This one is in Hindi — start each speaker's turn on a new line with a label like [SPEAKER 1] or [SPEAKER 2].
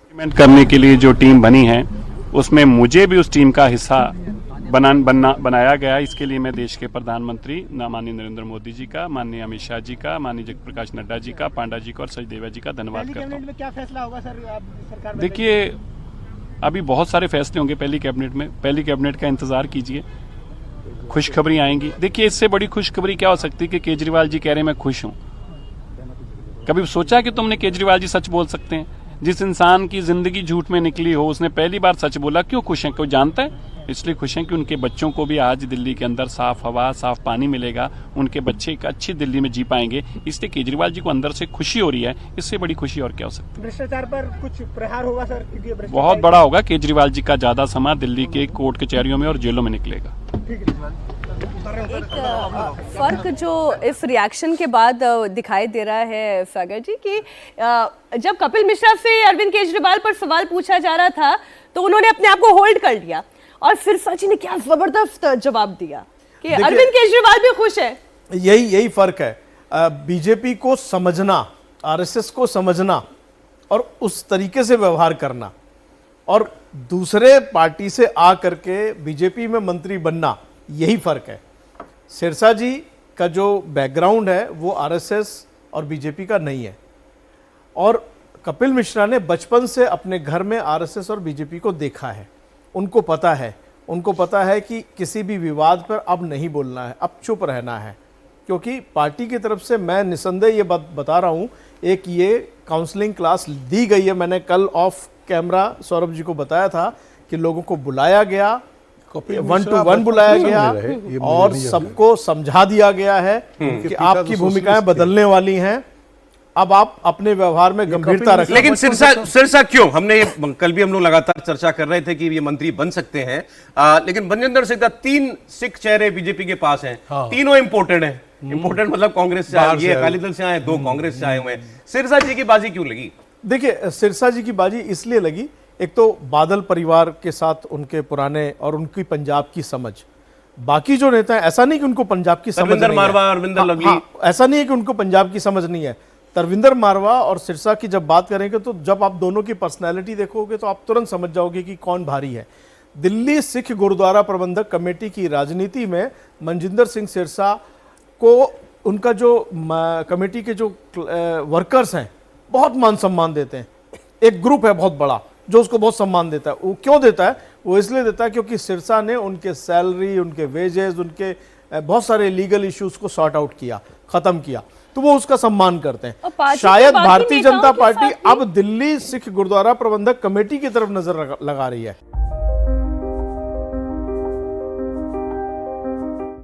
[SPEAKER 1] इम्प्लीमेंट करने के लिए जो टीम बनी है उसमें मुझे भी उस टीम का हिस्सा बनाया गया। इसके लिए मैं देश के प्रधानमंत्री माननीय नरेंद्र मोदी जी का, माननीय अमित शाह जी का, माननीय जगत प्रकाश नड्डा जी का, पांडा जी का और सचदेवा जी का धन्यवाद करता हूँ।
[SPEAKER 2] में क्या फैसला होगा सर सरकार में?
[SPEAKER 1] देखिए, अभी बहुत सारे फैसले होंगे पहली कैबिनेट में। पहली कैबिनेट का इंतजार कीजिए, खुशखबरी आएंगी। देखिए, इससे बड़ी खुशखबरी क्या हो सकती है कि केजरीवाल जी कह रहे हैं मैं खुश हूं। कभी सोचा कि तुमने केजरीवाल जी सच बोल सकते हैं? जिस इंसान की जिंदगी झूठ में निकली हो उसने पहली बार सच बोला। क्यों खुश हैं? कोई जानता है? इसलिए खुश हैं कि उनके बच्चों को भी आज दिल्ली के अंदर साफ हवा, साफ पानी मिलेगा। उनके बच्चे एक अच्छी दिल्ली में जी पाएंगे। इसलिए केजरीवाल जी को अंदर से खुशी हो रही है। इससे बड़ी खुशी और क्या हो सकती है?
[SPEAKER 2] भ्रष्टाचार पर कुछ प्रहार होगा सर? क्योंकि
[SPEAKER 1] बहुत बड़ा होगा। केजरीवाल जी का ज्यादा समय दिल्ली के कोर्ट कचहरियों में और जेलों में निकलेगा।
[SPEAKER 3] एक फर्क जो इस रिएक्शन के बाद दिखाई दे रहा है सागर जी कि जब कपिल मिश्रा से अरविंद केजरीवाल पर सवाल पूछा जा रहा था तो उन्होंने अपने आप को होल्ड कर लिया और फिर सच ने क्या जबरदस्त जवाब दिया कि अरविंद केजरीवाल भी खुश है।
[SPEAKER 4] यही फर्क है। बीजेपी को समझना, आरएसएस को समझना और उस तरीके से व्यवहार करना और दूसरे पार्टी से आ करके बीजेपी में मंत्री बनना, यही फर्क है। सिरसा जी का जो बैकग्राउंड है वो आरएसएस और बीजेपी का नहीं है और कपिल मिश्रा ने बचपन से अपने घर में आरएसएस और बीजेपी को देखा है। उनको पता है कि किसी भी विवाद पर अब नहीं बोलना है, अब चुप रहना है, क्योंकि पार्टी की तरफ से मैं निसंदेह ये बात बता रहा हूँ, एक ये काउंसलिंग क्लास दी गई है। मैंने कल ऑफ कैमरा सौरभ जी को बताया था कि लोगों को बुलाया गया, 1 to 1 बुलाया गया और सबको समझा दिया गया है कि आपकी भूमिकाएं बदलने वाली हैं, अब आप अपने व्यवहार में गंभीरता रखें।
[SPEAKER 5] लेकिन सिरसा क्यों? हमने ये कल भी हम लोग लगातार चर्चा कर रहे थे कि ये मंत्री बन सकते हैं, लेकिन मनजिंदर सिंह 3 सिख चेहरे बीजेपी के पास हैं। हाँ। तीनों इंपोर्टेड हैं। इंपोर्टेड मतलब कांग्रेस से आए, ये अकाली दल से आए, 2 कांग्रेस से आए हुए हैं। सिरसा जी की बाजी क्यों लगी?
[SPEAKER 4] देखिए, सिरसा जी की बाजी इसलिए लगी, एक तो बादल परिवार के साथ उनके पुराने और उनकी पंजाब की समझ। बाकी जो नेता है, ऐसा नहीं कि उनको पंजाब की समझ नहीं है। ऐसा नहीं है कि उनको पंजाब की समझ नहीं है। तरविंदर मारवा और सिरसा की जब बात करेंगे तो जब आप दोनों की पर्सनैलिटी देखोगे तो आप तुरंत समझ जाओगे कि कौन भारी है। दिल्ली सिख गुरुद्वारा प्रबंधक कमेटी की राजनीति में मनजिंदर सिंह सिरसा को उनका जो कमेटी के जो वर्कर्स हैं बहुत मान सम्मान देते हैं। एक ग्रुप है बहुत बड़ा जो उसको बहुत सम्मान देता है। वो क्यों देता है? वो इसलिए देता है क्योंकि सिरसा ने उनके सैलरी, उनके वेजेस, उनके बहुत सारे लीगल इश्यूज को सॉर्ट आउट किया, खत्म किया, तो वो उसका सम्मान करते हैं। शायद भारतीय जनता पार्टी अब दिल्ली सिख गुरुद्वारा प्रबंधक कमेटी की तरफ नजर लगा रही है।